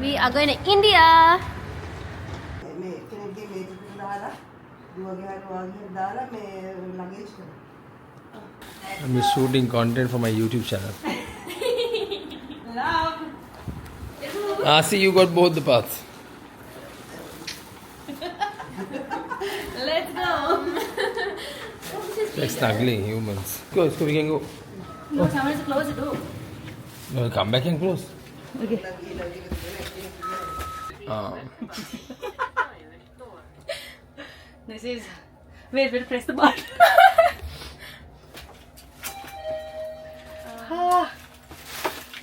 We are going to India. I'm just shooting content for my YouTube channel. Love. See, you got both the paths. Let's go. Like snuggling humans. Go, we can go. No, someone is close the door. No, come back and close. Okay. This is. Wait, press the button.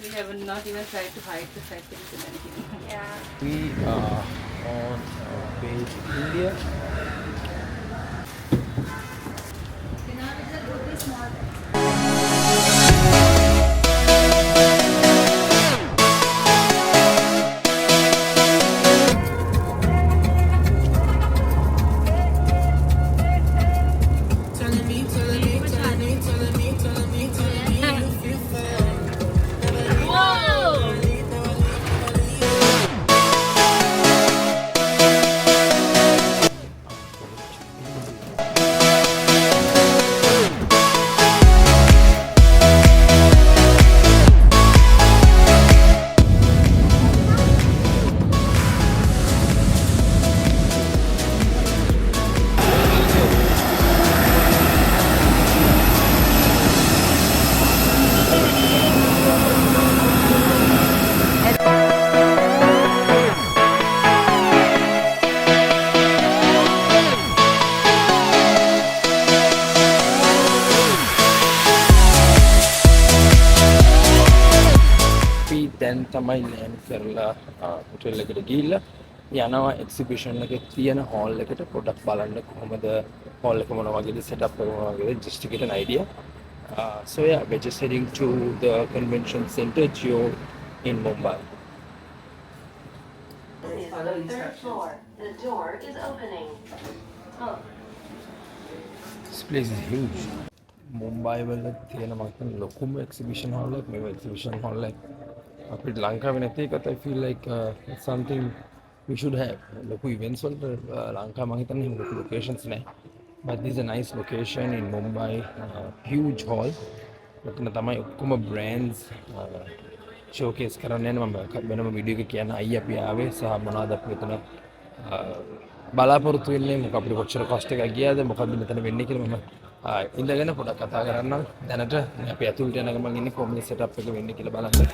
We have not even tried to hide the fact that it's a mannequin. Yeah. We are on our way to India. දැන් තමයි land කරලා hotel එකට ගිහිල්ලා යනවා exhibition එකේ තියෙන hall එකට පොඩක් බලන්න කොහොමද හෝල් එක මොන වගේද සෙටප් එක මොන වගේද just to get an idea. So yeah, we're just heading to the convention center Jio in Mumbai. Third floor. The door is opening. Oh. This place is huge. Mumbai වල තියෙන මම ලොකුම එක්සිබිෂන් හෝල් එක මේ exhibition hall එක අපිට ලංකාවේ නැති එකත් I feel like it's something we should have. ලොකු events වලට ලංකාව මම හිතන්නේ එහෙම ලොකු locations නැහැ. But this is a nice location in Mumbai, huge hall. මෙතන තමයි ඔක්කොම brands showcase කරන්න යන මම වෙනම වීඩියෝ එකක කියන අයියා අපි ආවේ සහ මොනවද අපි මෙතන බලාපොරොත්තු වෙන්නේ මොකක් අපිට කොච්චර cost එකක් ගියාද මොකක්ද මෙතන වෙන්නේ කියලා මම ඉඳගෙන පොඩක් කතා කරන්නම් දැනට අපි ඇතුළට යන ගමන් ඉන්නේ කොහොමද setup එක වෙන්නේ කියලා බලන්න.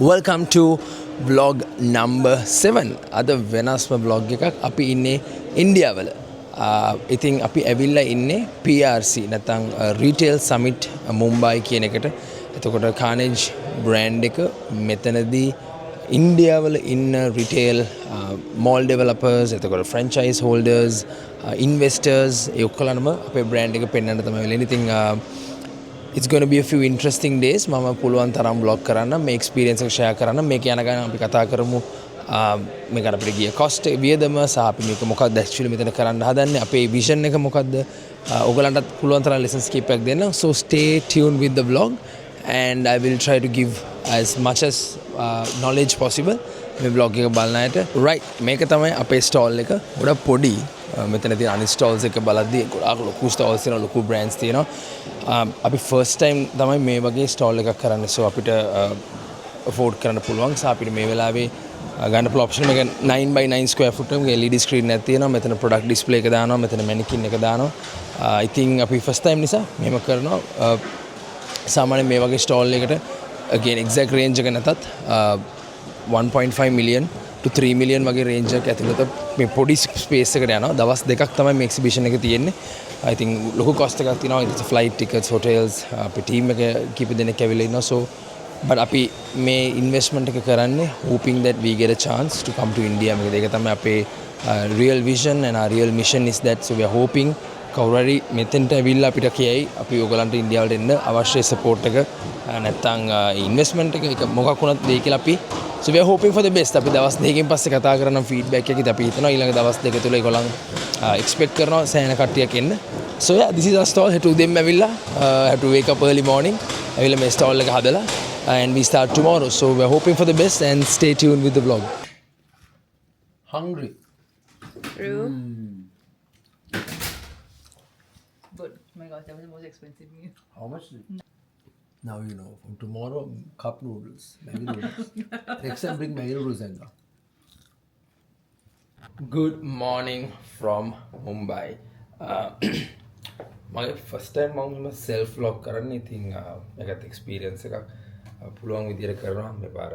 Welcome to vlog number 7. අද වෙනස්ම vlog එකක් අපි ඉන්නේ ඉන්දියාවල. ඉතින් අපි ඇවිල්ලා ඉන්නේ PRC නැත්නම් Retail Summit Mumbai කියන එකට. එතකොට Carnage brand එක මෙතනදී ඉන්දියාවල ඉන්න retail mall developers එතකොට franchise holders investors ඒ ඔක්කොලම අපේ brand එක පෙන්වන්න තමයි වෙන්නේ. ඉතින් it's going to be a few interesting days. මම පුළුවන් තරම් vlog කරන්න මේ experience එක share කරන්න මේක යන ගමන් අපි කතා කරමු මේක අපිට ගිය cost වියදම සහ අපි මේක මොකක්ද actually මෙතන කරන්න හදන්නේ අපේ vision එක මොකක්ද ඔයගලන්ටත් පුළුවන් තරම් lessons කීපයක් දෙන්න. So stay tuned with the vlog and I will try to give as much as knowledge possible මේ vlog එක බලන අයට. Right මේක තමයි අපේ stall එක. ගොඩක් පොඩි මෙතන තියෙන අනිත් stalls එක බලද්දී ගොඩාක් ලොකු stalls තියෙනවා ලොකු brands තියෙනවා. අපි first time තමයි මේ වගේ stall එකක් කරන්නේ. So අපිට afford කරන්න පුළුවන්. සහ අපිට මේ වෙලාවේ ගන්න පුළුවන් option එක 9x9 square foot එකක LED screen එකක් තියෙනවා. මෙතන product display එක දානවා. මෙතන mannequin එක දානවා. I think අපි first time නිසා මෙහෙම කරනවා. සාමාන්‍යයෙන් මේ වගේ stall එකට again exact range එක නැතත් 1.5 million to 3 million වගේ range එක ඇතුළත මේ පොඩි space එකට යනවා. දවස් දෙකක් තමයි මේ exhibition එක තියෙන්නේ. I think ලොකු cost එකක් තියෙනවා. it's flight tickets, hotels, අපේ team එක කීප දෙනෙක් ඇවිල්ලා ඉන්නවා. So but අපි මේ investment එක කරන්නේ hoping that we get a chance to come to India. මේක තමයි අපේ real vision and our real mission is that. So we are hoping කවුරු හරි මෙතෙන්ට ඇවිල්ලා අපිට කියයි අපි ඔයගලන්ට ඉන්දියාවට එන්න අවශ්‍ය සපෝට් එක නැත්නම් ඉන්වෙස්ට්මන්ට් එක මොකක් වුණත් දෙයි කියලා අපි so we are hoping for the best. අපි දවස් දෙකකින් පස්සේ කතා කරන ෆීඩ්බැක් එකකින් අපි හිතනවා ඊළඟ දවස් දෙක තුල ඒගොල්ලන් එක්ස්පෙක්ට් කරනවා සෑහෙන කට්ටියක් එන්න. So yeah, this is our stall. Have to them ඇවිල්ලා have to wake up early morning. ඇවිල්ලා මේ stall එක හදලා and we start tomorrow. So we are hoping for the best and stay tuned with the vlog. Hungry. True. But oh my gosh, that was the most expensive meal. How much is it? Now you know. From tomorrow, cup noodles, Maggi noodles. Next time, bring Maggi noodles and Good morning from Mumbai. මගේ first time මම self vlog කරන්නේ. ඉතින් ඒකත් experience එකක්. පුළුවන් විදියට කරනවා. මේ පාර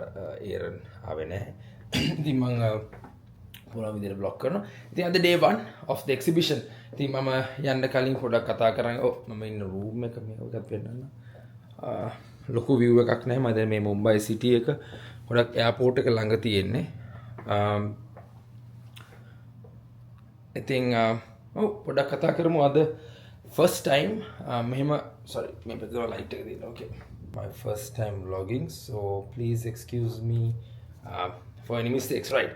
ඒරන් ආවේ නැහැ. ඉතින් මම පුළුවන් විදියට vlog කරනවා. ඉතින් අද day 1 of the exhibition. ඉතින් මම යන්න කලින් පොඩක් කතා කරන්නේ. මම ඉන්න room එක මේකත් පෙන්නන්න. ලොකු view එකක් නැහැ. මම දැන් මේ මුම්බයි city එක ගොඩක් airport එක ළඟ තියෙන්නේ. ඉතින් පොඩක් කතා කරමු අද first time මෙහෙම sorry මේ පැත්තේ light එක දෙන්න. Okay, my first time vlogging, so please excuse me for any mistakes, right?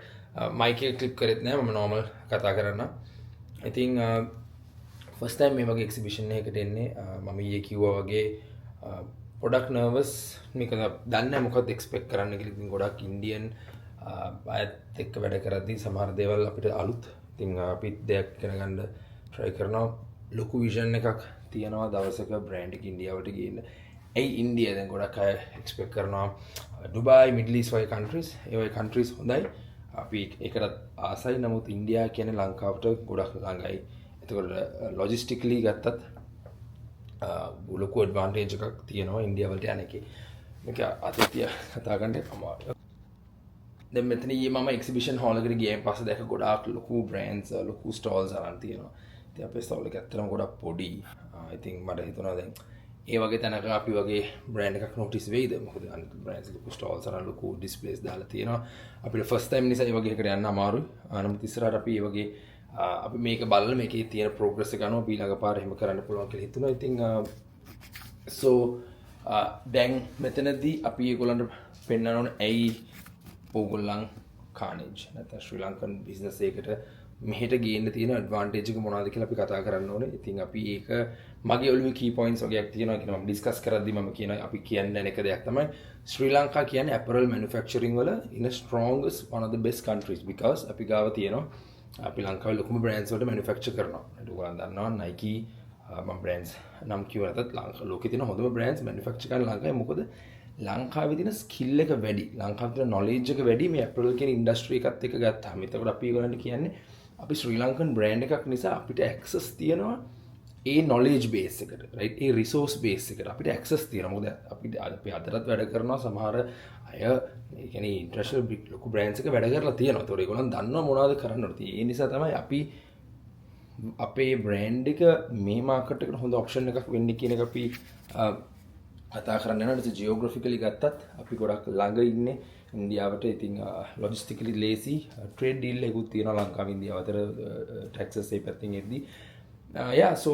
mic එක clip කරෙත් නෑ, මම normal කතා කරන්න. I think first time මේ වගේ exhibition එකකට එන්නේ. මම ඊයේ කිව්වා වගේ පොඩක් nervous. මේක දන්නේ නැහැ මොකක්ද expect කරන්න කියලා. ඉතින් ගොඩක් Indian අයත් එක්ක වැඩ කරද්දී සමහර දේවල් අපිට අලුත්. ඉතින් අපිත් දෙයක් ඉගෙන ගන්න try කරනවා. ලොකු විෂන් එකක් තියෙනවා දවසක බ්‍රෑන්ඩ් එක ඉන්දියාවට ගේන්න. ඒ ඉන්දියා දැන් ගොඩක් අය එක්ස්පෙක්ට් කරනවා ඩුබායි, මිඩල් ඊස්ට් වගේ කන්ට්‍රීස්. ඒ වගේ කන්ට්‍රීස් හොඳයි. අපි ඒකට ආසයි. නමුත් ඉන්දියා කියන්නේ ලංකාවට ගොඩක් ළඟයි. එතකොට ලොජිස්ටිකලි ගත්තත් ලොකු ඇඩ්වාන්ටේජ් එකක් තියෙනවා ඉන්දියාවට යන එකේ. මේක අතීතය කතා කරන්න අමාරුයි. දැන් මෙතන ඊයේ මම එක්සිබිෂන් හෝල් එකට ගියන් පස්සේ දැක්ක ගොඩාක් ලොකු බ්‍රෑන්ඩ්ස්, ලොකු ස්ටෝල්ස් අරන් තියෙනවා. ඉතින් අපේ ස්ටෝල් එක ඇත්තටම ගොඩක් පොඩි. ඉතින් මට හිතුණා දැන් ඒ වගේ තැනක අපි වගේ බ්‍රෑන්ඩ් එකක් නොටිස් වෙයිද? මොකද අනිත් බ්‍රෑන්ඩ්ස් ලොකු ස්ටෝල්ස් අරන් ලොකු ඩිස්ප්ලේස් දාලා තියෙනවා. අපිට ෆස්ට් ටයිම් නිසා ඒ වගේ එකකට යන්න අමාරුයි. නමුත් ඉස්සරහට අපි ඒ වගේ අපි මේක බලලා මේකේ තියෙන ප්‍රෝග්‍රස් එක අනුව ඊළඟ පාර එහෙම කරන්න පුළුවන් කියලා හිතුණා. ඉතින් so දැන් මෙතනදී අපි ඒගොල්ලන්ට පෙන්නන්න ඕනේ ඇයි ඕගොල්ලන් කානේජ් නැත්නම් ශ්‍රී ලංකන් බිස්නස් එකකට මෙහෙට ගේන්න තියෙන ඇඩ්වාන්ටේජ් එක මොනවද කියලා අපි කතා කරන්න ඕනේ. ඉතින් අපි ඒක මගේ ඔළුවේ key points වගේක් තියෙනවා කියලා මම ඩිස්කස් කරද්දී මම කියනවා අපි කියන්නේ එක දෙයක් තමයි ශ්‍රී ලංකා කියන්නේ apparel manufacturing වල in a strongest one of the best countries because අපි ගාව තියෙනවා අපි ලංකාවේ ලොකුම brands වලට manufacture කරනවා. ඒක ඔයගොල්ලන් දන්නවා Nike මම brands නම් කියව නැතත් ලෝකේ තියෙන හොඳම brands manufacture කරන ලංකාවේ. මොකද ලංකාවේ තියෙන ස්කිල් එක වැඩි, ලංකාවේ තියෙන knowledge එක වැඩි මේ apparel කියන industry එකත් එක්ක ගත්තාම. එතකොට අපි ඒගොල්ලන්ට කියන්නේ අපි ශ්‍රී ලංකන් brand එකක් නිසා අපිට access තියෙනවා ඒ knowledge base එකට, right? ඒ resource base එකට අපිට access තියෙනවා. මොකද අපි අදටත් වැඩ කරනවා සමහර අය ඒ කියන්නේ international big ලොකු brands එක වැඩ කරලා තියෙනවා. ඒතකොට ඒගොල්ලන් දන්නවා මොනවද කරන්න ඕනේ. ඒ නිසා තමයි අපි අපේ බ්‍රෑන්ඩ් එක මේ මාකට් එකට හොඳ ඔප්ෂන් එකක් වෙන්නේ කියන එක අපි කතා කරන්න යනවා. ඒක ජියෝග්‍රැෆිකලි ගත්තත් අපි ගොඩක් ළඟ ඉන්නේ ඉන්දියාවට. ඉතින් ලොජිස්ටිකලි ලේසි ට්‍රේඩ් ඩීල් එකකුත් තියෙනවා ලංකාව ඉන්දියාව අතර ටැක්සස් ඒ පැත්තෙන් එද්දී. යා so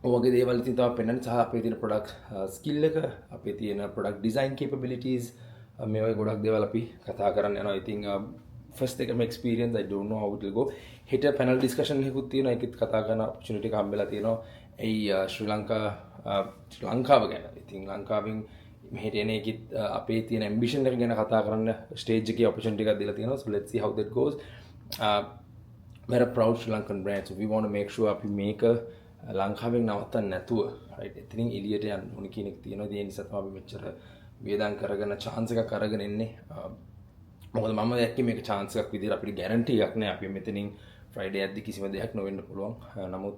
ඔයගේ දේවල් ඉතින් තමයි පෙන්වන්නේ. සහ අපේ තියෙන ප්‍රොඩක්ට් ස්කිල් එක, අපේ තියෙන ප්‍රොඩක්ට් ඩිසයින් කේපබිලිටීස් මේ වගේ ගොඩක් දේවල් අපි කතා කරන්න යනවා. ඉතින් first එකම experience I don't know how it will go. හිට panel discussion එකකුත් තියෙනවා. ඒකත් කතා කරන opportunity එක හම්බෙලා තියෙනවා. ඒ ශ්‍රී ලංකාව ගැන. ඉතින් ලංකාවෙන් මෙහෙට එන එකත් අපේ තියෙන ambition එක ගැන කතා කරන්න stage එකේ opportunity එකක් දීලා තියෙනවා. So let's see how that goes. We're a proud Sri Lankan brand, so we want to make sure අපි මේක ලංකාවෙන් නවත්තන්න නැතුව right එතනින් එළියට යන්න ඕන කියන එක තියෙනවා. ඒ නිසා තමයි අපි මෙච්චර වේදම් කරගෙන chance එකක් අරගෙන ඉන්නේ. මොකද මම දැක්කේ මේක chance එකක් විදිහට අපිට guarantee එකක් නෑ. අපි මෙතනින් Friday යද්දි කිසිම දෙයක් නොවෙන්න පුළුවන්. නමුත්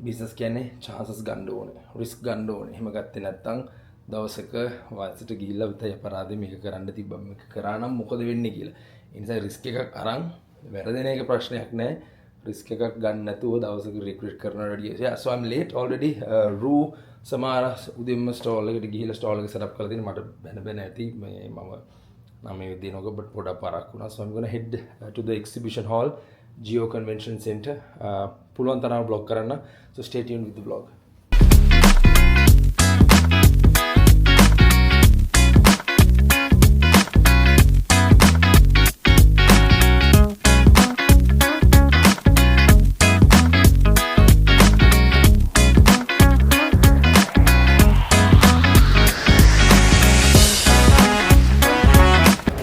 business කියන්නේ chances ගන්න ඕනේ, risk ගන්න ඕනේ. එහෙම ගත්තේ නැත්නම් දවසක වාසියට ගිහිල්ලා විතර අපරාධෙ මේක කරන්න තිබ්බම මේක කරා නම් මොකද වෙන්නේ කියලා. ඒ නිසා risk එකක් අරන් වැරදෙන එක ප්‍රශ්නයක් නෑ. risk එකක් ගන්න නැතුව දවසක recruit කරන ready. Yeah, so I'm late already. Roo සමහර උදේම stall එකට ගිහිල්ලා stall එක set up කරලා තියෙන මට බැන ඇති මේ මම නම් මේ දිනක but පොඩක් පාරක් වුණා. So I'm going to head to the exhibition hall. Geo Convention Center. පුළුවන් තරම් vlog කරන්න. So stay tuned with the vlog.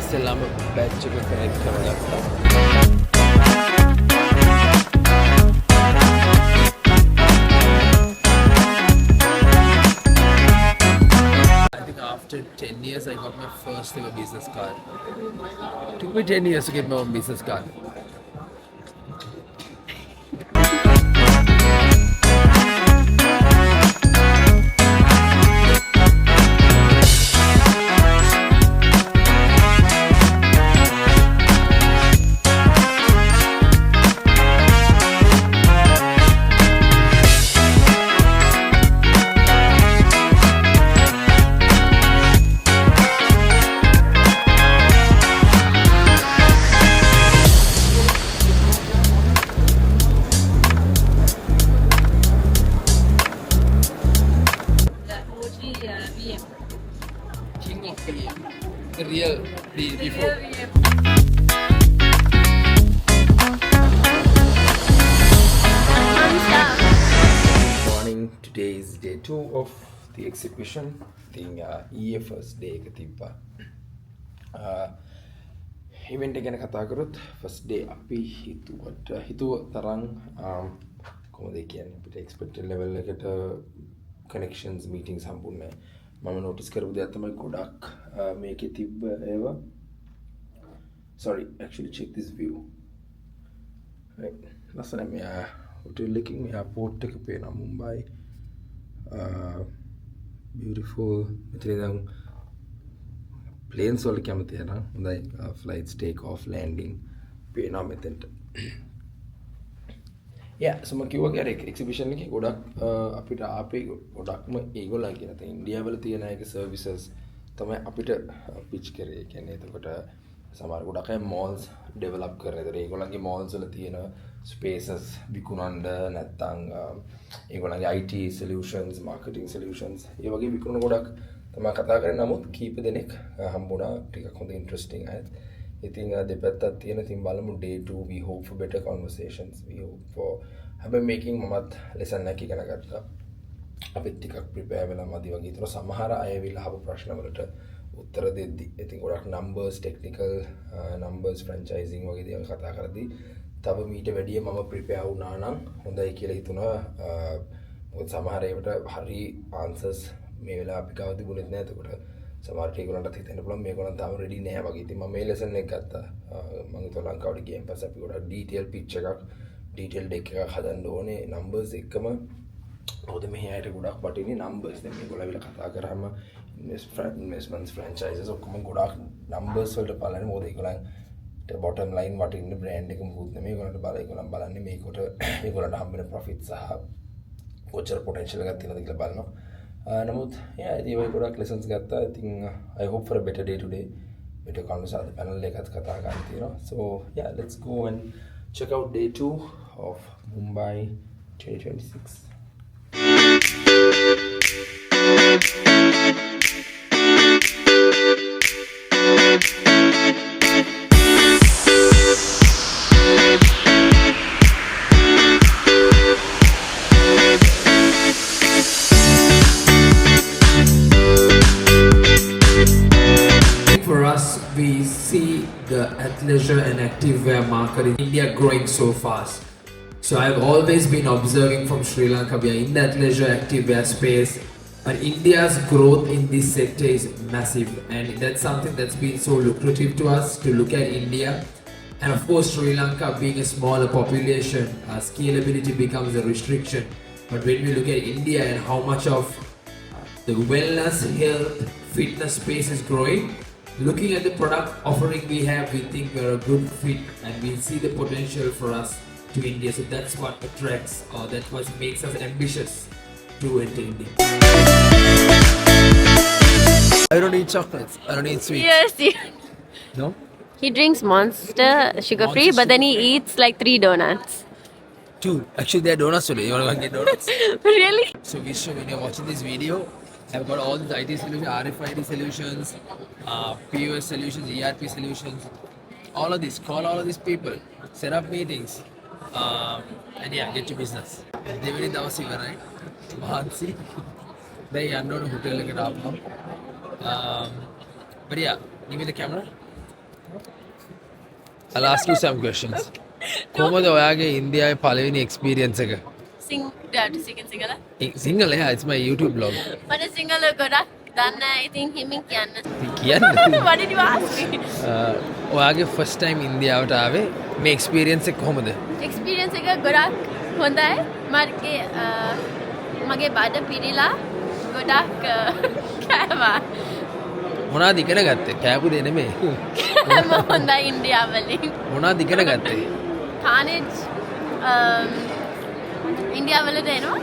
ඉස්සෙල්ලාම badge එක connect කරගත්තා. After 10 years, I got my first ever business card. It took me 10 years to get my own business card. The OG VM. King of PM. The real before. Morning. Today is day 2 of the exhibition. I think first day එක තිබ්බා. Event එක ගැන කතා කරොත් first day අපි හිතුව තරම් කොහොමද කියන්නේ අපිට expected level එකට connections meetings හම්බුන්නේ නැහැ. මම notice කරපු දෙයක් තමයි ගොඩක් මේකේ තිබ්බ ඒවා. Sorry, actually check this view. Right. ලස්සන මෙයා hotel එකකින් මෙයා port එක පේනවා මුම්බයි. Beautiful. මෙතන දැන් planes වල කැමති යනවා. හොඳයි flights take off landing පේනවා මෙතනට. Yeah, so මම කිව්වා අර exhibition එකේ ගොඩක් අපිට ආපේ ගොඩක්ම ඒගොල්ලන් කියන තේ ඉන්දියාවල තියෙන එක services තමයි අපිට pitch කරේ. ඒ කියන්නේ එතකොට සමහර ගොඩක් අය malls develop කරන. ඒතර ඒගොල්ලන්ගේ malls වල තියෙන spaces විකුණන්න නැත්නම් ඒගොල්ලන්ගේ IT solutions, marketing solutions ඒ වගේ විකුණන ගොඩක් තමයි කතා කරන්නේ. නමුත් කීප දෙනෙක් හම්බුණා ටිකක් හොඳ interesting අයත්. ඉතින් දෙපැත්තක් තියෙන. ඉතින් බලමු day 2 we hope for better conversations. We hope for හැබැයි මේකින් මමත් lesson එකක් ඉගෙන ගත්තා. අපිත් ටිකක් prepare වෙලා මදි වගේ. ඒතර සමහර අය ඇවිල්ලා අහපු ප්‍රශ්න වලට උත්තර දෙද්දි ඉතින් ගොඩක් numbers, technical numbers, franchising වගේ දේවල් කතා කරද්දී තව මීට වැඩිය මම prepare වුණා නම් හොඳයි කියලා හිතුණා. මොකද සමහර ඒවට හරි answers මේ වෙලාව අපි ගාව තිබුණෙත් නැහැ. එතකොට සමහරට ඒගොල්ලන්ට හිතෙන්න පුළුවන් මේගොල්ලන් තාම ready නැහැ වගේ. ඉතින් මම මේ lesson එක ගත්තා. මම හිතුවා ලංකාවට ගියන් පස්සේ අපි ගොඩක් detail pitch එකක්, detail deck එකක් හදන්න ඕනේ numbers එක්කම. මොකද මෙහි අයට ගොඩක් වටින්නේ numbers. දැන් මේගොල්ලෝ ඇවිල්ලා කතා කරාම investments, franchises ඔක්කොම ගොඩක් numbers වලට බලන්නේ. මොකද ඒගොල්ලන්ට bottom line වටින්නේ brand එක මොකුත් නෙමෙයි. ඒගොල්ලන් බලන්නේ මේකට ඒගොල්ලන්ට හම්බෙන profit සහ කොච්චර potential එකක් තියෙනවද කියලා බලනවා. නමුත් ඒ වගේ ගොඩක් lessons ගත්තා. I think I hope for a better day today. better conversation panel එකත් කතා කරන්න තියෙනවා. So yeah, let's go and check out day 2 of Mumbai 2026. For us, we see the athleisure and activewear market in India growing so fast. So I've always been observing from Sri Lanka, we are in the athleisure activewear space, but India's growth in this sector is massive, and that's something that's been so lucrative to us to look at India. And of course, Sri Lanka being a smaller population, scalability becomes a restriction. But when we look at India and how much of the wellness, health, fitness space is growing, looking at the product offering we have, we think we're a good fit and we see the potential for us to India. So that's what attracts, or that's what makes us ambitious to enter India. I don't eat chocolates. I don't eat sweets. Yes, No? He drinks Monster sugar free, Monster but then he eats like 3 donuts. 2. Actually, they're donuts today. You want to go and get donuts? Really? So, Vishnu, when you're watching this video, I've got all these IT solutions, RFID solutions, POS solutions, ERP solutions, all of this. Call all of these people, set up meetings, and yeah, get to business. Devani Dawasi, right? Mahansi. They are not a hotel like but yeah, give me the camera. I'll ask you some questions. කොහොමද ඔයාගේ ඉන්දියාවේ පළවෙනි experience එක? Sing, do I have to sing in Sinhala? Sinhala yeah, it's my YouTube blog. But the Sinhala ගොඩක් දන්න I think හිමින් කියන්න. කියන්න. What did you ask me? ඔයාගේ first time ඉන්දියාවට ආවේ මේ එක්ස්පීරියන්ස් එක කොහොමද? Experience එක ගොඩක් හොඳයි. මගේ බඩ පිරිලා ගොඩක් කෑවා. මොනවද ඉගෙන ගත්තේ? කෑපුදේ නෙමෙයි. කෑම හොඳයි ඉන්දියාවලින්. මොනවද ඉගෙන ගත්තේ? කානේජ් ඉන්දියාවලට එනවා.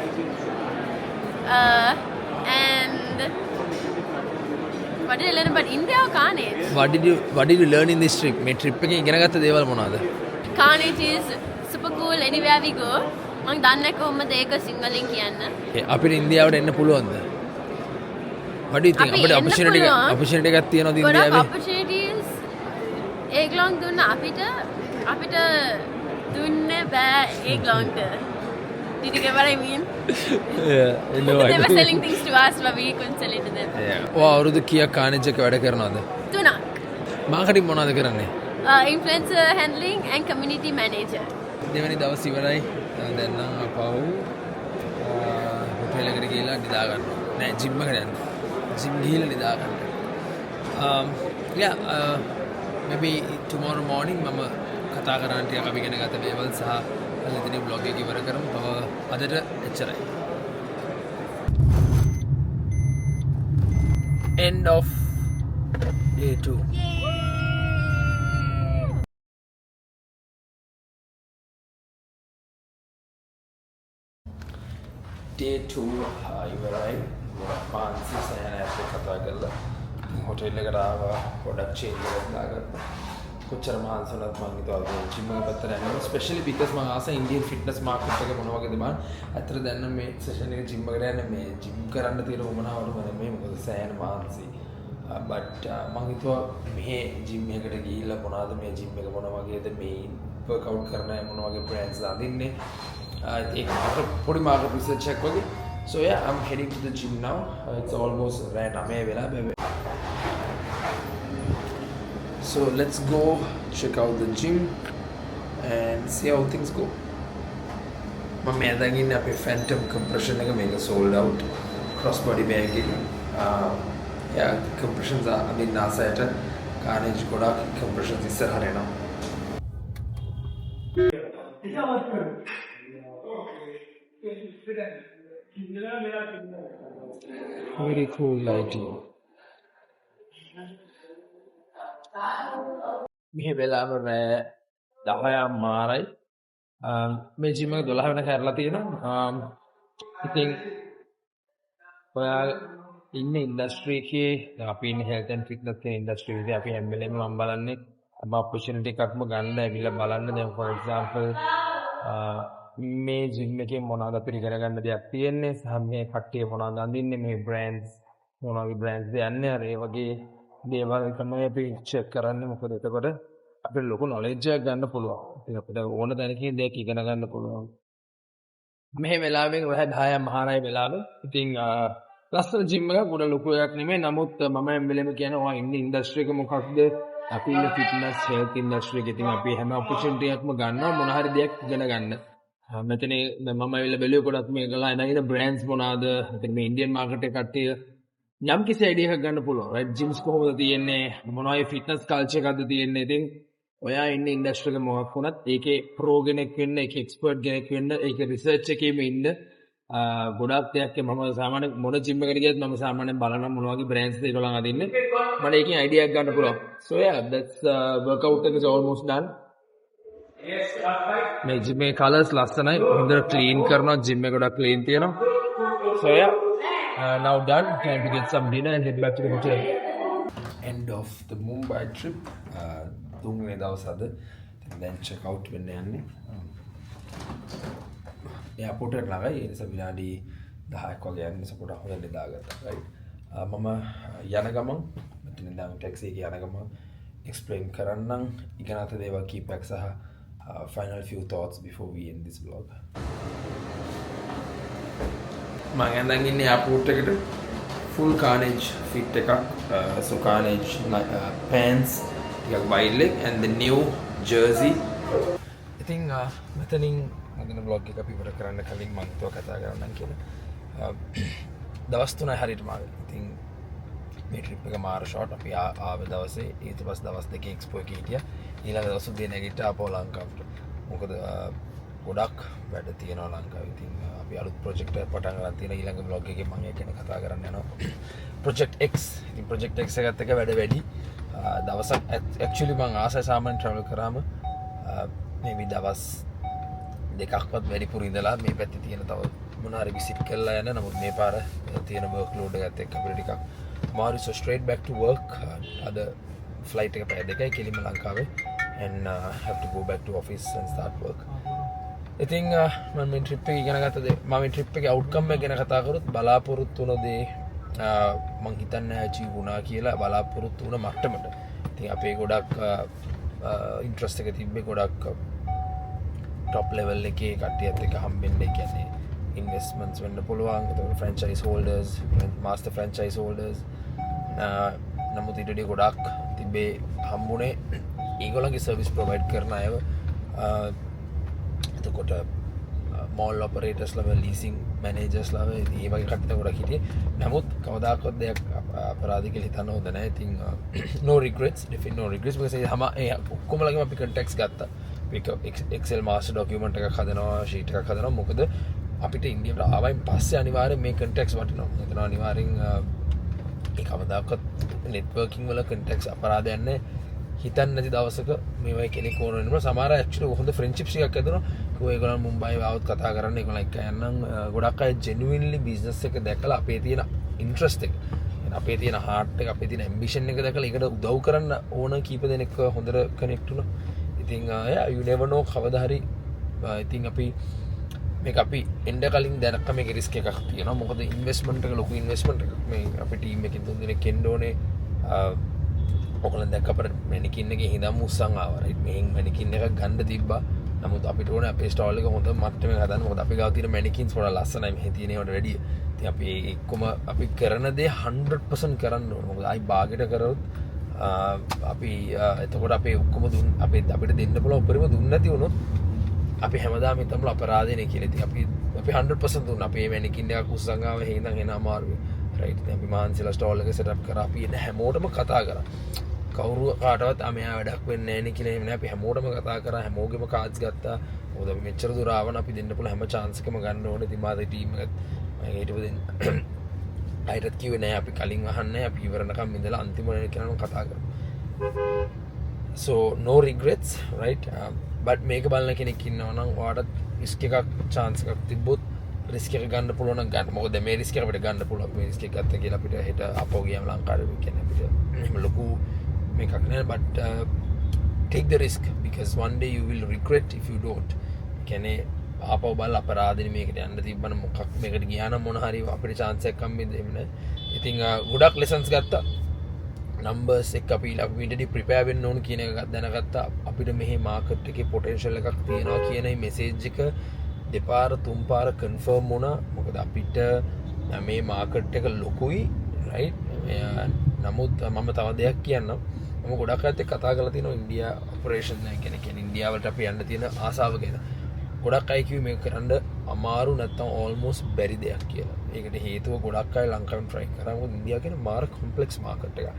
And what did I learn about India or Carnage? What did you learn in this trip? මේ trip එකෙන් ඉගෙන ගත්ත දේවල් මොනවද? Carnage is super cool anywhere we go. මම දන්නේ කොහොමද ඒක සිංහලෙන් කියන්න. අපිට ඉන්දියාවට එන්න පුළුවන්ද? What do you think? අපිට opportunity එකක් තියෙනවද ඉන්දියාවේ? opportunities ඒගොල්ලන් දුන්න අපිට දුන්නේ බෑ ඒගොල්ලන්ට. Did you get what I mean? Yeah, no, They were selling things to us but we couldn't sell it to them. Yeah. ඔයා අවුරුදු කීයක් කානේජ් එක වැඩ කරනවද? 3ක්. මාකටිං මොනවද කරන්නේ? Influencer handling and community manager. දෙවැනි දවස් ඉවරයි. දැන් නම් අපව හොටෙල් එකට ගිහලා නිදා ගන්නවා. නෑ ජිම් එකට යන්න. ජිම් ගිහලා නිදා ගන්න. Maybe tomorrow morning මම කතා කරන්න ටිකක් අපි ඉගෙන ගත දේවල් සහ අලුතින් බ්ලොග් එක ඉවර කරමු. තව අදට එච්චරයි. End of day 2. Day 2 ඉවරයි. මාන්සි සයන ඇප් එක කතා කරලා හොටෙල් එකට ආවා. පොඩක් චේන්ජ් එකක් දාගත්තා. කොච්චර මහන්සි වුණත් මම හිතුවා ජිම් එක පැත්තට යන්න. ස්පෙෂලි බිකස් මම ආස ඉන්දියන් ෆිට්නස් මාකට් එක මොන වගේද බලන්න. අතර දැන් නම් මේ සෙෂන් එක ජිම් එකට යන්නේ මේ ජිම් කරන්න තියෙන උමනාවට මම මේ මොකද සයන මහන්සි. but මම හිතුවා මේ ජිම් එකකට ගිහිල්ලා මොනවද මේ ජිම් එක මොන වගේද මේ වර්ක්අවුට් කරන මොන වගේ බ්‍රෑන්ඩ්ස් දාදින්නේ. ඒක පොඩි මාකට් රිසර්ච් එකක් වගේ. So yeah, I'm heading to the gym now. It's almost 9 වෙලා බෑ. So let's go check out the gym and see how things go. මම දැන් ඉන්නේ අපේ Phantom compression එක මේක sold out cross body bag එක. Yeah, compressions are I mean NASA-ට Carnage ගොඩක් compressions ඉස්සරහට එනවා. Very cool lighting. මේ වෙලාව රෑ 10 මාරයි. මේ ජිම් එක 12 වෙනකන් කරලා තියෙනවා. ඉතින් ඔයා ඉන්න ඉන්ඩස්ට්‍රි එකේ දැන් අපි ඉන්නේ හෙල්ත් ඇන්ඩ් ෆිට්නස් කියන ඉන්ඩස්ට්‍රි එකේ අපි හැම වෙලේම මම බලන්නේ අප ඔපචුනිටි එකක්ම ගන්න ඇවිල්ලා බලන්න. දැන් for example මේ ජිම් එකේ මොනවද අපිට ඉගෙන ගන්න දෙයක් තියෙන්නේ සහ මේ කට්ටිය මොනවද අඳින්නේ මේ බ්‍රෑන්ඩ්ස් මොන වගේ බ්‍රෑන්ඩ්ස් යන්නේ අර ඒ වගේ දේවල් තමයි අපි චෙක් කරන්නේ. මොකද එතකොට අපිට ලොකු නොලෙජ් එකක් ගන්න පුළුවන්. ඉතින් අපිට ඕන තැනකින් දෙයක් ඉගෙන ගන්න පුළුවන්. මේ වෙලාවෙන් ඔය 10 මහාරයි වෙලාව. ඉතින් ලස්සන ජිම් එකක් ගොඩ ලොකු එකක් නෙමෙයි. නමුත් මම හැම වෙලේම කියන්නේ ඔයා ඉන්නේ ඉන්ඩස්ට්‍රි එක මොකක්ද? අපි ඉන්නේ ෆිට්නස් හෙල්ත් ඉන්ඩස්ට්‍රි එකේ. ඉතින් අපි හැම ඔපචුනිටි එකක්ම ගන්නවා මොන හරි දෙයක් ඉගෙන ගන්න. මෙතන මම ඇවිල්ලා බැලුවේ ගොඩක් මේකලා එනගෙන බ්‍රෑන්ඩ්ස් මොනවාද? මෙතන මේ ඉන්දියන් මාකට් එකේ කට්ටිය යම් කිසි අයිඩියා එකක් ගන්න පුළුවන්. රයිට් ජිම්ස් කොහොමද තියෙන්නේ? මොනවයි ෆිට්නස් කල්චර් එකක්ද තියෙන්නේ? ඉතින් ඔයා ඉන්නේ ඉන්ඩස්ට්‍රි එකේ මොකක් වුණත් ඒකේ ප්‍රෝ කෙනෙක් වෙන්න, ඒකේ එක්ස්පර්ට් කෙනෙක් වෙන්න, ඒකේ රිසර්ච් එකේම ඉන්න ගොඩක් දෙයක් මම සාමාන්‍ය මොන ජිම් එකකට ගියත් මම සාමාන්‍යයෙන් බලනවා මොන වගේ බ්‍රෑන්ඩ්ස් ඒගොල්ලන් අදින්නේ. මට ඒකෙන් අයිඩියා එකක් ගන්න පුළුවන්. So yeah, that's workout is almost done. මේ ජිම් එකේ කලර්ස් ලස්සනයි. හොඳට ක්ලීන් කරනවා. ජිම් එක ගොඩක් ක්ලීන් තියෙනවා. So yeah, now done. Time to get some dinner and head back to the hotel. End of the Mumbai trip. 3 වෙනි දවස් අද. ඉතින් දැන් check out වෙන්න යන්නේ. එයාපෝට් එකට ළඟයි. ඒ නිසා විනාඩි 10ක් වගේ යන නිසා පොඩක් හොයන්න දාගත්තා. right. මම යන ගමන් මෙතන ඉඳන් ටැක්සි එකේ යන ගමන් explain කරන්නම් ඉගෙනත දේවල් කීපයක් සහ final few thoughts before we end this vlog. මම යන්නම් ඉන්නේ එයාපෝට් එකට full carnage fit එකක් so carnage pants ටිකක් wide leg and the new jersey. ඉතින් මෙතනින් මම vlog එක අපි ඉවර කරන්න කලින් මම හිතුවා කතා කරන්නම් කියලා. දවස් 3යි හරියට මාගේ. ඉතින් මේ ට්‍රිප් එක මාර ෂෝට්. අපි ආවේ දවසේ ඊට පස්සේ දවස් දෙකේ එක්ස්පෝ එකේ හිටියා. ඊළඟ දවස් උදේ නැගිට්ටා ආපහු ලංකාවට. මොකද ගොඩක් වැඩ තියෙනවා ලංකාවේ. ඉතින් අපි අලුත් ප්‍රොජෙක්ට් එකක් පටන් ගන්න තියෙන ඊළඟ vlog එකේ මම ඒක ගැන කතා කරන්න යනවා. Project X. ඉතින් Project X එකත් එක්ක වැඩ වැඩි. දවසක් actually මම ආසයි සාමාන්‍ය travel කරාම maybe දවස් දෙකක්වත් වැඩිපුර ඉඳලා මේ පැත්තේ තියෙන තව මොන හරි විසිට් කරලා යන. නමුත් මේ පාර තියෙන work load එකත් එක්ක අපිට ටිකක් අමාරුයි. So straight back to work. අද flight එක පැය දෙකයි කෙලින්ම ලංකාවේ and have to go back to office and start work. ඉතින් මම මේ trip එක ඉගෙන ගත්ත දේ මම මේ trip එකේ outcome එක ගැන කතා කරොත් බලාපොරොත්තු වුණ දේ මං හිතන්නේ achieve වුණා කියලා බලාපොරොත්තු වුණ මට්ටමට. ඉතින් අපේ ගොඩක් interest එක තිබ්බේ ගොඩක් top level එකේ කට්ටියත් එක්ක හම්බෙන්නේ. කියන්නේ investments වෙන්න පුළුවන්. ඒතකොට franchise holders, master franchise holders නමුත් ඊට වඩා ගොඩක් තිබේ හම්බුනේ ඒගොල්ලන්ගේ service provide කරන අයව. එතකොට mall operators ලා, leasing managers ලා මේ වගේ කට්ටිය ගොඩක් හිටියේ. නමුත් කවදාකවත් දෙයක් අපරාධ කියලා හිතන්න හොඳ නැහැ. ඉතින් no regrets, definitely no regrets because ඒ ඔක්කොමලගෙම අපි contacts ගත්තා. Excel master document එකක් හදනවා, sheet එකක් හදනවා. මොකද අපිට ඉන්දියාවට ආවයින් පස්සේ අනිවාර්යෙන් මේ contacts වටිනවා. එතන අනිවාර්යෙන් ඒ කවදාකවත් networking වල contacts අපරාධයක් නැහැ. හිතන්නේ නැති දවසක මේ වගේ කෙනෙක් ඕන වෙනවා. සමහර actually හොඳ friendships එකක් ඇතිවෙනවා. ඒගොල්ලන් මුම්බායි ආවොත් කතා කරන්න ඒගොල්ලන් එක්ක යන්නම්. ගොඩක් අය genuinely business එක දැකලා අපේ තියෙන interest එක, අපේ තියෙන heart එක, අපේ තියෙන ambition එක දැකලා ඒකට උදව් කරන්න ඕන කීප දෙනෙක් හොඳට connect වුණා. ඉතින් you never know කවදා හරි ඉතින් අපි මේක අපි එන්න කලින් දැනක මේක රිස්ක් එකක් තියෙනවා. මොකද ඉන්වෙස්ට්මන්ට් එක ලොකු ඉන්වෙස්ට්මන්ට් එකක්. මේ අපේ ටීම් එකෙන් 3 දෙනෙක් එන්න ඕනේ. ඔයගොල්ලන් දැක්ක අපිට මැනිකින් එකේ හිඳන් මුස්සන් ආවා. රයිට්. මෙහෙන් මැනිකින් එකක් ගන්න තිබ්බා. නමුත් අපිට ඕනේ අපේ ස්ටෝල් එක හොඳ මට්ටමක හදන්න. මොකද අපි ගාව තියෙන මැනිකින්ස් පොඩ ලස්සනයි. මෙහෙ තියෙන ඒවාට වැඩිය. ඉතින් අපි එක්කම අපි කරන දේ 100% කරන්න ඕනේ. මොකද ආයි බාගෙට කරොත් අපි එතකොට අපේ ඔක්කොම අපිට දෙන්න පුළුවන් උපරිම දුන්න නැති වුණොත් අපි හැමදාම හිතමු අපරාධනේ කියලා. ඉතින් අපි 100% දුන්නා. අපේ මැනිකින් එකක් උස්සන් ආව හේඳන් එන අමාරුයි. රයිට්. ඉතින් අපි මාන්සිලා ස්ටෝල් එක සෙටප් කරා. අපි එන හැමෝටම කතා කරා. කවුරු කාටවත් මෙයා වැඩක් වෙන්නේ නැහැ නේ කියලා එහෙම නෑ. අපි හැමෝටම කතා කරා. හැමෝගෙම කාඩ්ස් ගත්තා. මොකද අපි මෙච්චර දුර ආවන අපි දෙන්න පුළුවන් හැම chance එකම ගන්න ඕනේ. ඉතින් මාගේ ටීම් එකත් මම හිටපු දෙන්න අයිටත් කිව්වේ නෑ අපි කලින් අහන්නේ. අපි ඉවරනකම් ඉඳලා අන්තිම වෙන කෙනාම කතා කරමු. So no regrets, right? But මේක බලන කෙනෙක් ඉන්නවා නම් ඔයාලට risk එකක් chance එකක් තිබ්බොත් risk එක ගන්න පුළුවන් නම් ගන්න. මොකද මේ risk එක අපිට ගන්න පුළුවන්. මේ risk එක ගත්තා කියලා අපිට හෙට අපෝ ගියාම ලංකාවේ කියන්නේ අපිට එහෙම ලොකු මේකක් නෑ. But take the risk because one day you will regret if you don't. කියන්නේ ආපහු බලලා අපරාධනේ මේකට යන්න තිබ්බනම් මොකක් මේකට ගියා නම් මොන හරි අපිට chance එකක් හම්බෙන්නේ එහෙම නෑ. ඉතින් ගොඩක් lessons ගත්තා. numbers එක අපි ඉන්ටර්ඩි ප්‍රිපෙයාර් වෙන්න ඕන කියන එක දැනගත්තා. අපිට මෙහි මාකට් එකේ potential එකක් තියෙනවා කියන මේ message එක දෙපාර තුන් පාර confirm වුණා. මොකද අපිට මේ මාකට් එක ලොකුයි, right? නමුත් මම තව දෙයක් කියන්නම්. මම ගොඩක් අයත් එක්ක කතා කරලා තියෙනවා ඉන්දියා ඔපරේෂන් එක ගැන. කියන්නේ ඉන්දියාවට අපි යන්න තියෙන ආසාව ගැන. ගොඩක් අය කිව්වේ මේක කරන්න අමාරු නැත්නම් almost බැරි දෙයක් කියලා. ඒකට හේතුව ගොඩක් අය ලංකාවෙන් try කරා. මොකද ඉන්දියාව කියන්නේ මාර complex market එකක්.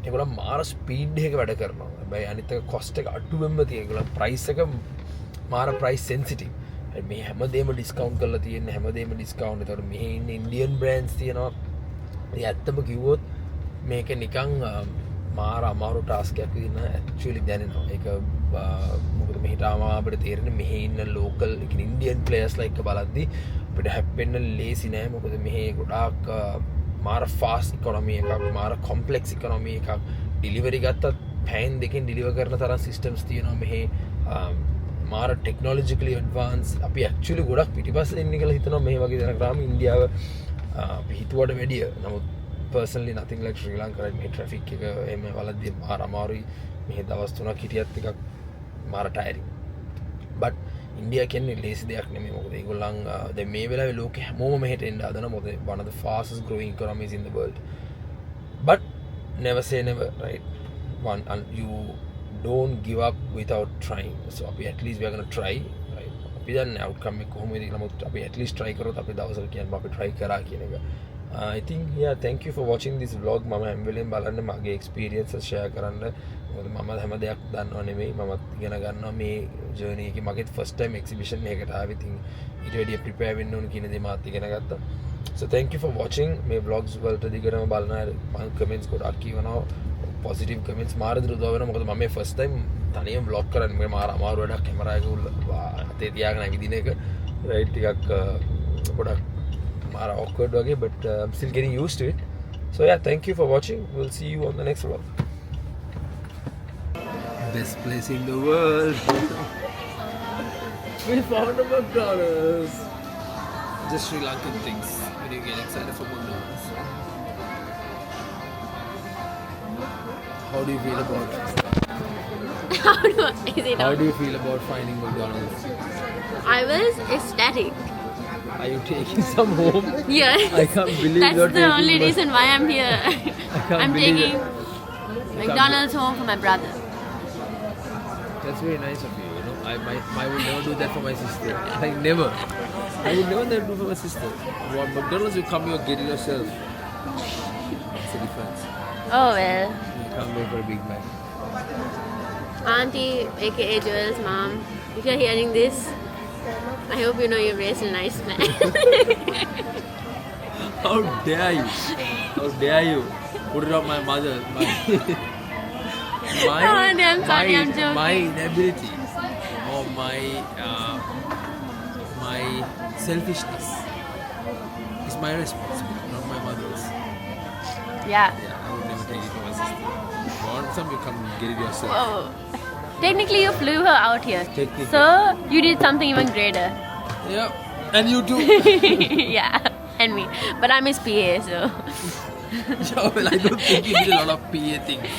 ඒගොල්ලෝ මාර ස්පීඩ් එකක වැඩ කරනවා. හැබැයි අනිත් එක cost එක අඩුවෙන්ම තියෙන. ඒගොල්ලෝ price එක මාර price sensitive. මේ හැමදේම discount කරලා තියෙන හැමදේම discount. ඒතකොට මෙහි ඉන්න Indian brands තියෙනවා. ඒ ඇත්තම කිව්වොත් මේක නිකන් මාර අමාරු ටාස්ක් එකක් විදිහට actually දැනෙනවා. ඒක මොකද මෙහිට අපිට තේරෙන්නේ මෙහි ඉන්න local Indian players like බලද්දි අපිට හැප්පෙන්න ලේසි නෑ. මොකද මෙහි ගොඩාක් මාර ෆාස්ට් ඉකොනොමි එකක්, මාර කොම්ප්ලෙක්ස් ඉකොනොමි එකක්. ඩිලිවරි ගත්තත් පෑන් දෙකෙන් ඩිලිව කරන තරම් සිස්ටම්ස් තියෙනවා මෙහි මාර ටෙක්නෝලොජිකලි ඇඩ්වාන්ස් අපි ඇක්චුවලි ගොඩක් පිටිපස්සේ ඉන්නේ කියලා හිතනවා මේ වගේ දෙන ග්‍රාම ඉන්දියාව අපි හිතුවට වැඩිය නමුත් personally nothing like ශ්‍රී ලංකාවේ මේ ට්‍රැෆික් එක එමෙ වලදී මාර අමාරුයි මේ දවස් 3ක් හිටියත් එකක් මාර ටයරින් but ඉන්දියා කියන්නේ ලේසි දෙයක් නෙමෙයි මොකද ඒගොල්ලන් දැන් මේ වෙලාවේ ලෝකෙ හැමෝම මෙහෙට එන්න හදන මොකද one of the fastest growing economies in the world but never say never right one and you don't give up without trying so අපි at least we are going to try right අපි දන්නේ outcome එක කොහොමද කියලා මොකද අපි at least try කරොත් අපි දවසක කියන්නේ අපි try කරා කියන එක I think yeah thank you for watching this vlog මම හැම වෙලෙම බලන්න මගේ experiences share කරන්න මොකද මම හැම දෙයක් දන්නව නෙමෙයි මමත් ඉගෙන ගන්නවා මේ journey එකේ මගේ first time exhibition එකකට ආවෙ ඉතින් ඊට වැඩිය prepare වෙන්න ඕන කියන දේ මාත් ඉගෙන ගත්තා so thank you for watching මේ vlogs වලට දිගටම බලන අය මම comments ගොඩක් කියවනවා positive comments මාර දර උදව් වෙනවා මොකද මම මේ first time තනියම vlog කරන්නේ මම මාර අමාරු වැඩක් කැමරා එක අතේ තියාගෙන ඇවිදින එක right ටිකක් ගොඩක් mara awkward wage but I'm still getting used to it so yeah thank you for watching we'll see you on the next vlog best place in the world we found a McDonald's just Sri Lankan things when you get excited for McDonald's how do you feel about how do you feel about finding McDonald's I was ecstatic. Are you taking some home? Yes. I can't believe That's you're the taking only my- reason why I'm here. can't I'm believe taking McDonald's home for my brother. That's very nice of you. You know, I would never do that for my sister. Like never. I would never do that for my sister. What McDonald's you come here get it yourself. That's the difference. Oh well. You can't go for a Big Mac. Auntie, aka Joel's mom, if you're hearing this, I hope you know you raised a nice man. How dare you? How dare you? Put it on my mother. My Oh, I'm sorry, I'm joking. My inability or my selfishness is my responsibility, not my mother's. Yeah. Yeah, I would never take it for my sister. If you want some, you come get it yourself. Oh. Technically, you flew her out here. Technically. So, you did something even greater. Yeah, and you too. Yeah, and me. But I'm his PA, so. Yeah, well, I don't think you did a lot of PA things.